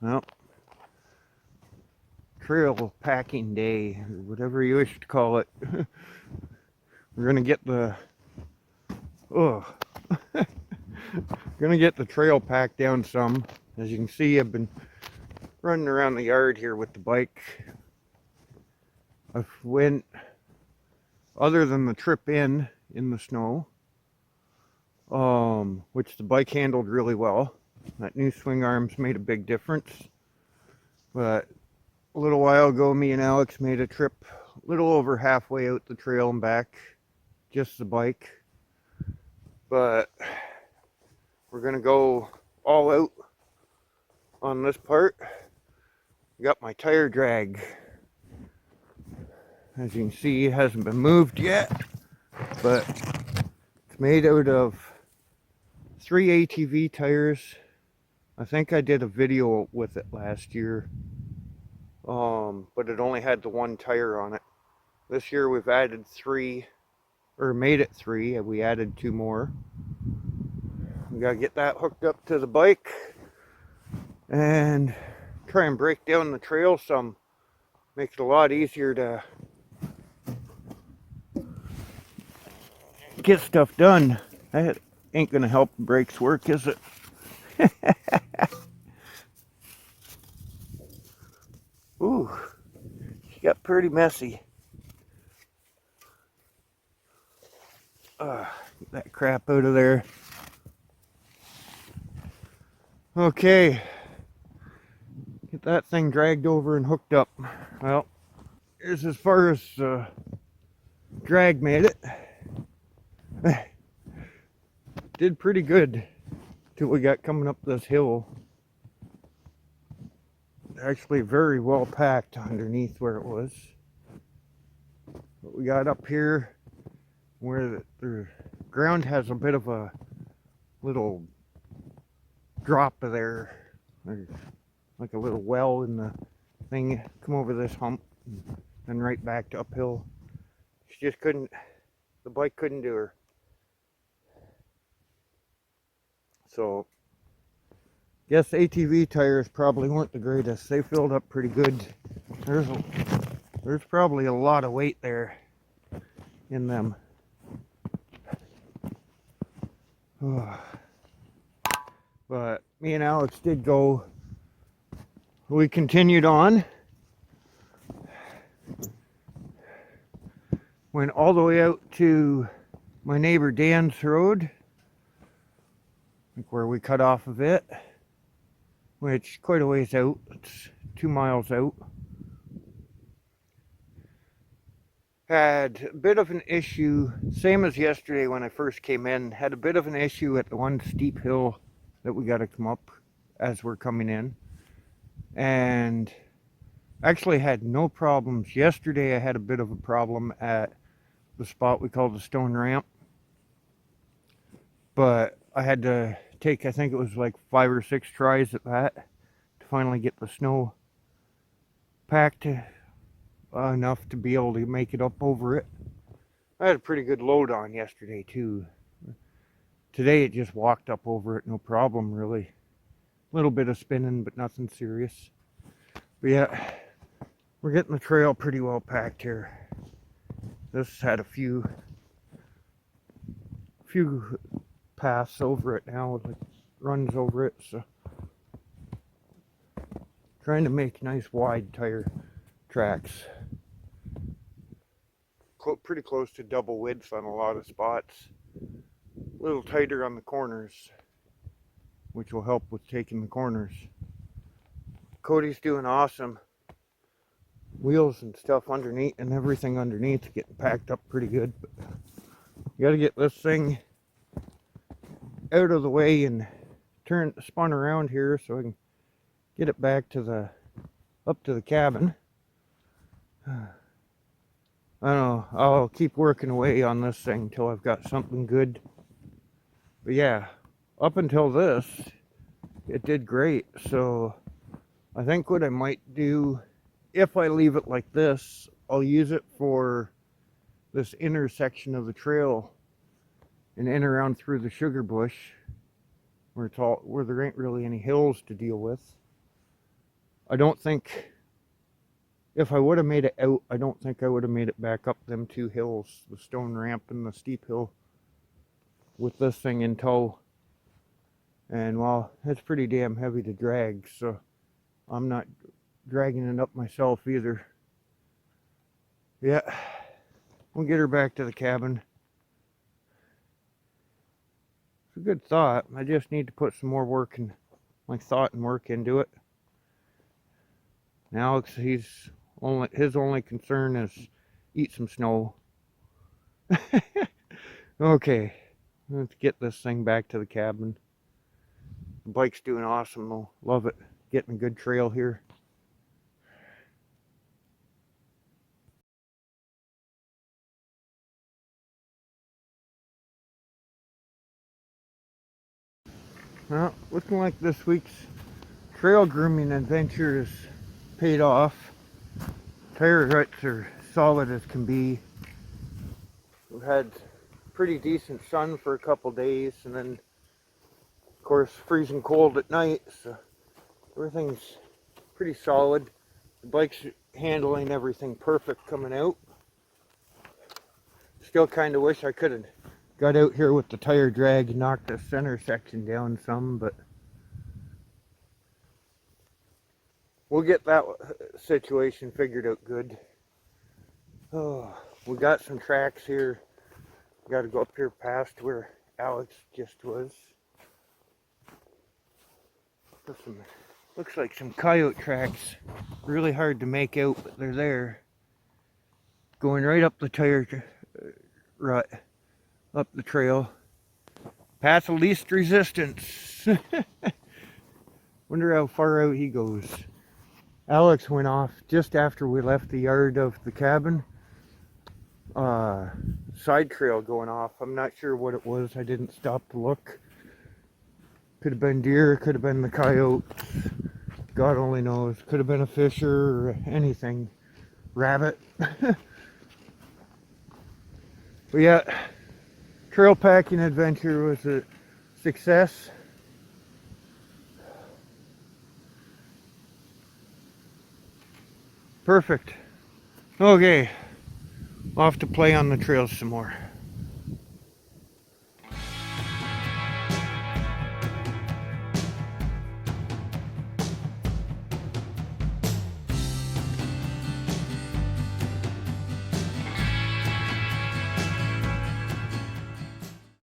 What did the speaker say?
Well, trail packing day, or whatever you wish to call it. We're gonna get the gonna get the trail packed down some. As you can see, I've been running around the yard here with the bike. I've went, other than the trip in the snow, which the bike handled really well. That new swing arms made a big difference. But a little while ago, me and Alex made a trip a little over halfway out the trail and back, just the bike. But we're gonna go all out on this part. I got my tire drag. As you can see, it hasn't been moved yet, but it's made out of 3 ATV tires. I think I did a video with it last year, but it only had the one tire on it. This year we've added 3, or made it 3, and we added 2 more. We gotta get that hooked up to the bike and try and break down the trail some. Makes it a lot easier to get stuff done. That ain't gonna help the brakes work, is it? Ooh, she got pretty messy. Get that crap out of there. Okay, get that thing dragged over and hooked up. Well, here's as far as drag made it. Did pretty good till we got coming up this hill. Actually very well packed underneath where it was. But we got up here where the ground has a bit of a little drop there, like a little well in the thing. Come over this hump and right back to uphill. She just couldn't, the bike couldn't do her. So guess ATV tires probably weren't the greatest. They filled up pretty good. There's probably a lot of weight there in them. But me and Alex did go. We continued on. Went all the way out to my neighbor Dan's road, like where we cut off of it, which quite a ways out. It's 2 miles out. Had a bit of an issue, same as yesterday when I first came in, had a bit of an issue at the one steep hill that we got to come up as we're coming in. And actually had no problems. Yesterday I had a bit of a problem at the spot we call the stone ramp. But I had to take, I think it was like 5 or 6 tries at that to finally get the snow packed enough to be able to make it up over it. I had a pretty good load on yesterday too. Today it just walked up over it, no problem really. A little bit of spinning, but nothing serious. But yeah, we're getting the trail pretty well packed here. This had a few paths over it now, like runs over it, so trying to make nice wide tire tracks. Pretty close to double width on a lot of spots. A little tighter on the corners, which will help with taking the corners. Cody's doing awesome. Wheels and stuff underneath and everything underneath getting packed up pretty good. But you gotta get this thing out of the way and spun around here so I can get it back to up to the cabin. I don't know, I'll keep working away on this thing until I've got something good. But yeah, up until this, it did great. So I think what I might do, if I leave it like this, I'll use it for this intersection of the trail and in around through the sugar bush where there ain't really any hills to deal with. I don't think, if I would have made it out, I don't think I would have made it back up them two hills, the stone ramp and the steep hill, with this thing in tow. And well, it's pretty damn heavy to drag, so I'm not dragging it up myself either. Yeah, we'll get her back to the cabin. It's a good thought. I just need to put some more work and thought and work into it. And Alex, his only concern is eat some snow. Okay, let's get this thing back to the cabin. The bike's doing awesome though. Love it. Getting a good trail here. Well, looking like this week's trail grooming adventure is paid off. Tire ruts are solid as can be. We've had pretty decent sun for a couple days, and then of course freezing cold at night, so everything's pretty solid. The bike's handling everything perfect coming out. Still kind of wish I could have got out here with the tire drag and knocked the center section down some, but we'll get that situation figured out good. Oh, we got some tracks here. Got to go up here past where Alex just was. Looks like some coyote tracks. Really hard to make out, but they're there. Going right up the tire rut, up the trail. Path of least resistance. Wonder how far out he goes. Alex went off just after we left the yard of the cabin. Side trail going off. I'm not sure what it was. I didn't stop to look. Could have been deer, could have been the coyotes. God only knows. Could have been a fisher or anything. Rabbit. But yeah, trail packing adventure was a success. Perfect. Okay, off to play on the trails some more.